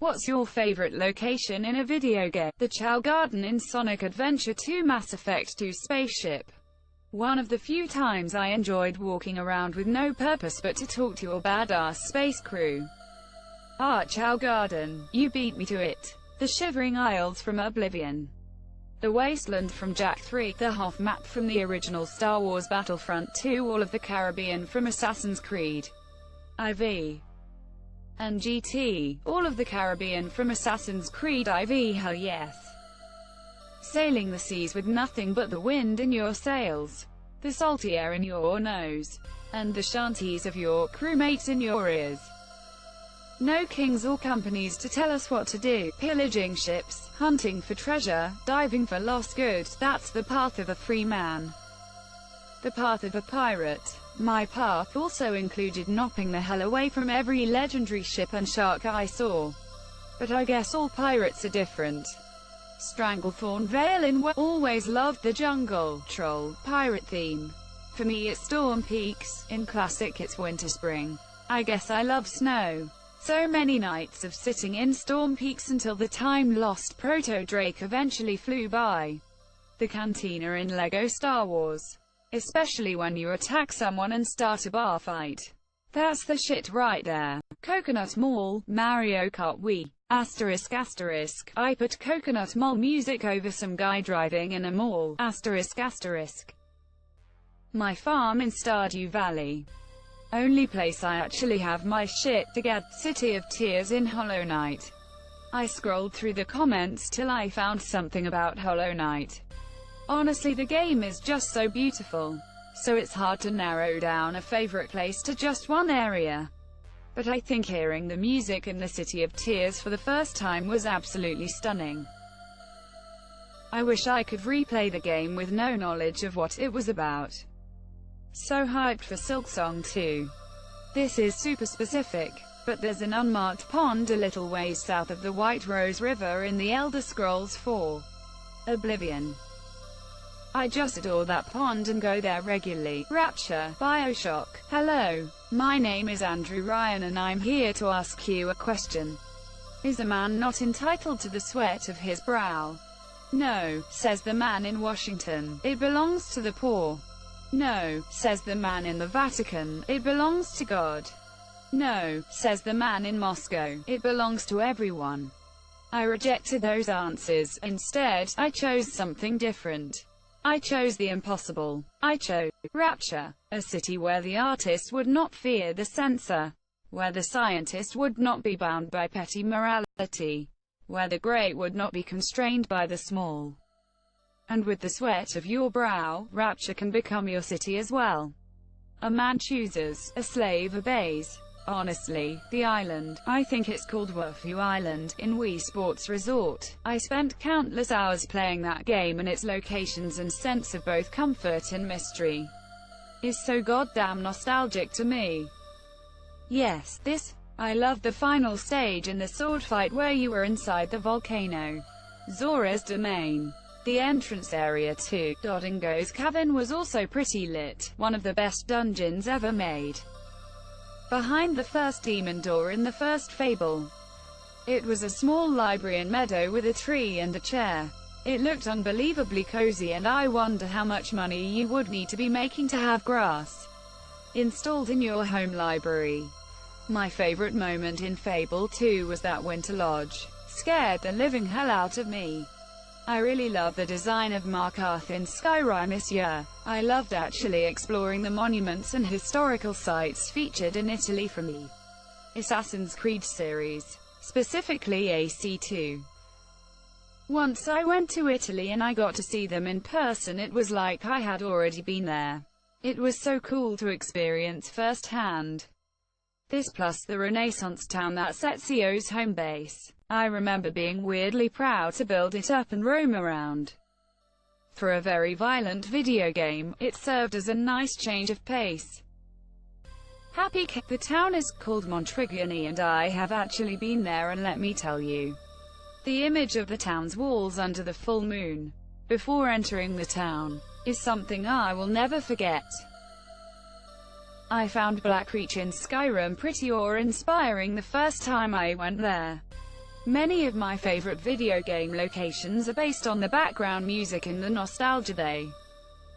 What's your favorite location in a video game? The Chow Garden in Sonic Adventure 2, Mass Effect 2, Spaceship. One of the few times I enjoyed walking around with no purpose but to talk to your badass space crew. Chow Garden. You beat me to it. The Shivering Isles from Oblivion. The Wasteland from Jak 3, the Hoth map from the original Star Wars Battlefront 2, all of the Caribbean from Assassin's Creed IV and GT, all of the Caribbean from Assassin's Creed IV, hell yes. Sailing the seas with nothing but the wind in your sails, the salty air in your nose, and the shanties of your crewmates in your ears. No kings or companies to tell us what to do. Pillaging ships, hunting for treasure, diving for lost goods, that's the path of a free man. The path of a pirate. My path also included knopping the hell away from every legendary ship and shark I saw. But I guess all pirates are different. Stranglethorn Vale in always loved the jungle, troll, pirate theme. For me it's Storm Peaks, in classic it's winter spring. I guess I love snow. So many nights of sitting in Storm Peaks until the time-lost Proto-Drake eventually flew by. The cantina in LEGO Star Wars. Especially when you attack someone and start a bar fight. That's the shit right there. Coconut Mall, Mario Kart Wii. Asterisk asterisk. I put Coconut Mall music over some guy driving in a mall. Asterisk asterisk. My farm in Stardew Valley. Only place I actually have my shit together. City of Tears in Hollow Knight. I scrolled through the comments till I found something about Hollow Knight. Honestly, the game is just so beautiful, so it's hard to narrow down a favorite place to just one area. But I think hearing the music in the City of Tears for the first time was absolutely stunning. I wish I could replay the game with no knowledge of what it was about. So hyped for Silksong 2. This is super specific, but there's an unmarked pond a little ways south of the White Rose River in the Elder Scrolls 4 Oblivion. I just adore that pond and go there regularly. Rapture, Bioshock. Hello, my name is Andrew Ryan and I'm here to ask you a question. Is a man not entitled to the sweat of his brow? No, says the man in Washington. It belongs to the poor. No, says the man in the Vatican. It belongs to God. No, says the man in Moscow. It belongs to everyone. I rejected those answers. Instead, I chose something different. I chose the impossible. I chose Rapture, a city where the artist would not fear the censor, where the scientist would not be bound by petty morality, where the great would not be constrained by the small. And with the sweat of your brow, Rapture can become your city as well. A man chooses, a slave obeys. Honestly, the island, I think it's called Woofu Island, in Wii Sports Resort. I spent countless hours playing that game and its locations and sense of both comfort and mystery is so goddamn nostalgic to me. Yes, I loved the final stage in the sword fight where you were inside the volcano. Zora's Domain. The entrance area to Dodingo's Cavern was also pretty lit, one of the best dungeons ever made. Behind the first demon door in the first Fable. It was a small library and meadow with a tree and a chair. It looked unbelievably cozy and I wonder how much money you would need to be making to have grass installed in your home library. My favorite moment in Fable 2 was that Winter Lodge. Scared the living hell out of me. I really love the design of Markarth in Skyrim this year. I loved actually exploring the monuments and historical sites featured in Italy from the Assassin's Creed series, specifically AC2. Once I went to Italy and I got to see them in person. It was like I had already been there. It was so cool to experience firsthand. This plus the Renaissance town that's Ezio's home base. I remember being weirdly proud to build it up and roam around. For a very violent video game, it served as a nice change of pace. The town is called Montrigani and I have actually been there, and let me tell you, the image of the town's walls under the full moon, before entering the town, is something I will never forget. I found Blackreach in Skyrim pretty awe-inspiring the first time I went there. Many of my favorite video game locations are based on the background music and the nostalgia they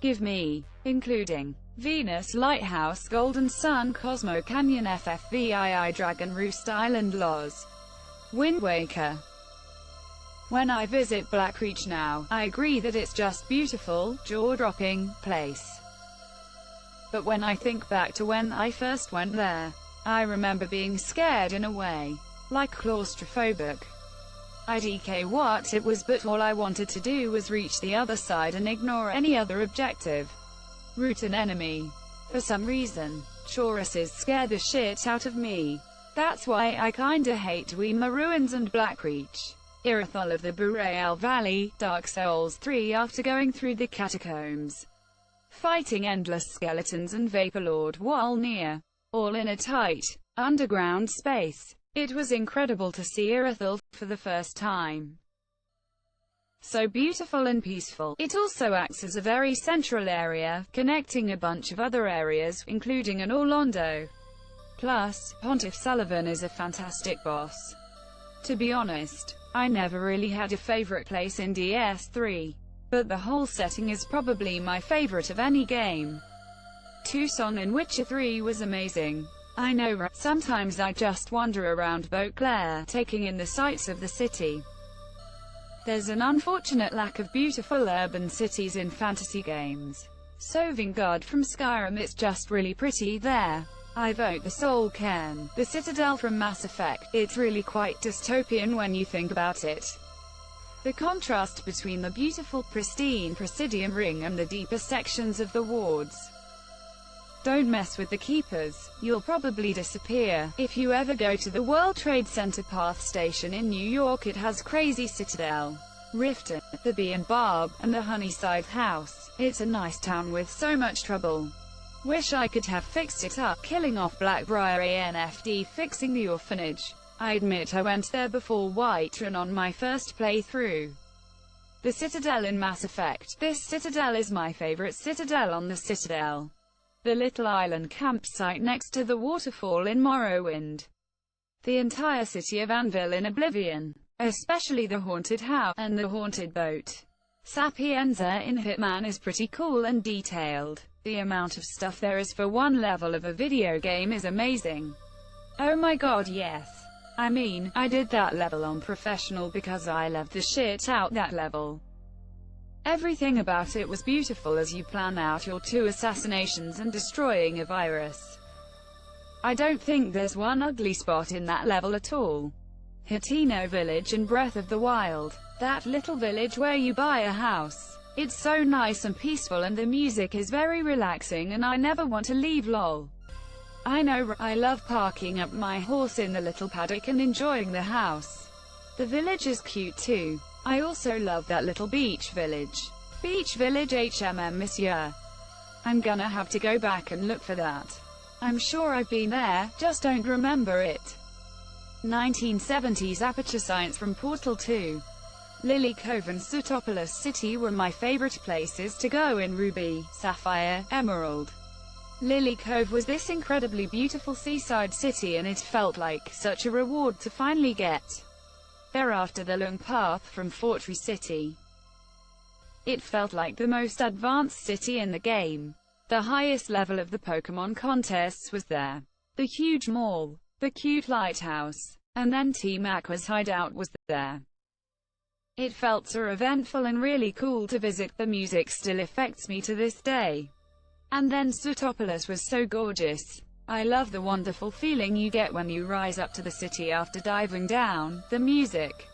give me, including Venus Lighthouse, Golden Sun, Cosmo Canyon, FFVII, Dragon Roost Island, Loz, Wind Waker. When I visit Black Reach now, I agree that it's just beautiful, jaw-dropping place. But when I think back to when I first went there, I remember being scared in a way, like claustrophobic. I DK what it was, but all I wanted to do was reach the other side and ignore any other objective, route, and enemy. For some reason, choruses scare the shit out of me. That's why I kinda hate Weema Ruins and Blackreach. Irithyll of the Boreal Valley, Dark Souls 3. After going through the catacombs, fighting endless skeletons and Vaporlord Walnir, all in a tight, underground space, it was incredible to see Irithyll for the first time. So beautiful and peaceful. It also acts as a very central area, connecting a bunch of other areas, including an Orlando. Plus, Pontiff Sullivan is a fantastic boss. To be honest, I never really had a favorite place in DS3, but the whole setting is probably my favorite of any game. Tucson in Witcher 3 was amazing. I know, right? Sometimes I just wander around Beauclair, taking in the sights of the city. There's an unfortunate lack of beautiful urban cities in fantasy games. Sovngarde from Skyrim, it's just really pretty there. I vote the Soul Cairn, the Citadel from Mass Effect. It's really quite dystopian when you think about it. The contrast between the beautiful, pristine Presidium Ring and the deeper sections of the wards. Don't mess with the Keepers, you'll probably disappear. If you ever go to the World Trade Center Path Station in New York, it has crazy Citadel, Riften, the Bee and Barb, and the Honeyside House. It's a nice town with so much trouble. Wish I could have fixed it up, killing off Blackbriar ANFD, fixing the orphanage. I admit I went there before Whiterun on my first playthrough. The Citadel in Mass Effect. This Citadel is my favorite Citadel on the Citadel. The little island campsite next to the waterfall in Morrowind. The entire city of Anvil in Oblivion. Especially the haunted house, and the haunted boat. Sapienza in Hitman is pretty cool and detailed. The amount of stuff there is for one level of a video game is amazing. Oh my god, yes. I mean, I did that level on professional because I loved the shit out that level. Everything about it was beautiful as you plan out your 2 assassinations and destroying a virus. I don't think there's one ugly spot in that level at all. Hateno Village in Breath of the Wild. That little village where you buy a house. It's so nice and peaceful and the music is very relaxing and I never want to leave, lol. I know, I love parking up my horse in the little paddock and enjoying the house. The village is cute too. I also love that little beach village. Beach Village monsieur. I'm gonna have to go back and look for that. I'm sure I've been there, just don't remember it. 1970s Aperture Science from Portal 2. Lily Cove and Sutopolis City were my favorite places to go in Ruby, Sapphire, Emerald. Lily Cove was this incredibly beautiful seaside city and it felt like such a reward to finally get there after the long path from Fortree City. It felt like the most advanced city in the game. The highest level of the Pokémon contests was there. The huge mall, the cute lighthouse, and then Team Aqua's hideout was there. It felt so eventful and really cool to visit. The music still affects me to this day. And then Sutopolis was so gorgeous. I love the wonderful feeling you get when you rise up to the city after diving down. The music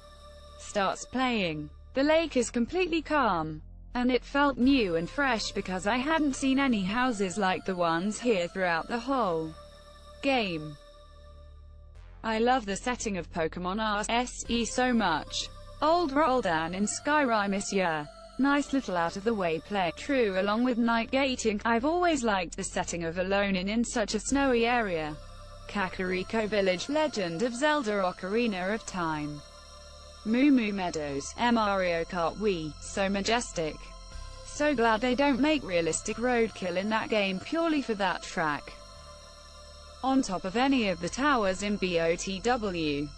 starts playing. The lake is completely calm. And it felt new and fresh because I hadn't seen any houses like the ones here throughout the whole game. I love the setting of Pokémon RSE so much. Old Roldan in Skyrim, monsieur. Nice little out-of-the-way play. True, along with Night Gating, I've always liked the setting of Alonin in such a snowy area. Kakariko Village, Legend of Zelda Ocarina of Time. Moo Moo Meadows, Mario Kart Wii, so majestic. So glad they don't make realistic roadkill in that game purely for that track. On top of any of the towers in BOTW.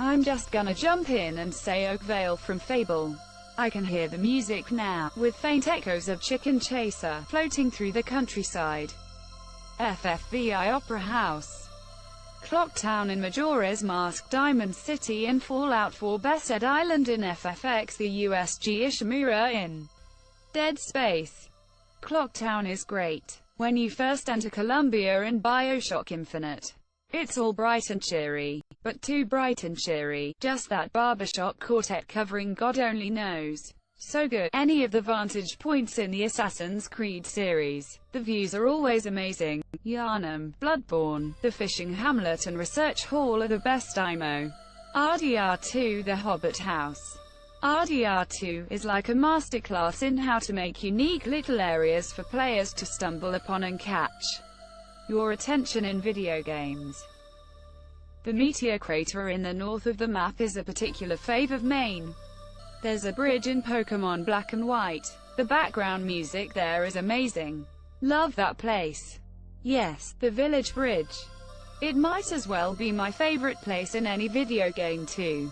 I'm just gonna jump in and say Oakvale from Fable. I can hear the music now, with faint echoes of Chicken Chaser, floating through the countryside. FFVI Opera House. Clocktown in Majora's Mask, Diamond City in Fallout 4, Bested Island in FFX, the USG Ishimura in Dead Space. Clocktown is great. When you first enter Columbia in BioShock Infinite, it's all bright and cheery. But too bright and cheery, just that barbershop quartet covering God only knows. So good. Any of the vantage points in the Assassin's Creed series. The views are always amazing. Yharnam, Bloodborne, the Fishing Hamlet and Research Hall are the best IMO. RDR2 The Hobbit House. RDR2 is like a masterclass in how to make unique little areas for players to stumble upon and catch your attention in video games. The meteor crater in the north of the map is a particular fave of mine. There's a bridge in Pokémon Black and White. The background music there is amazing. Love that place. Yes, the village bridge. It might as well be my favorite place in any video game too.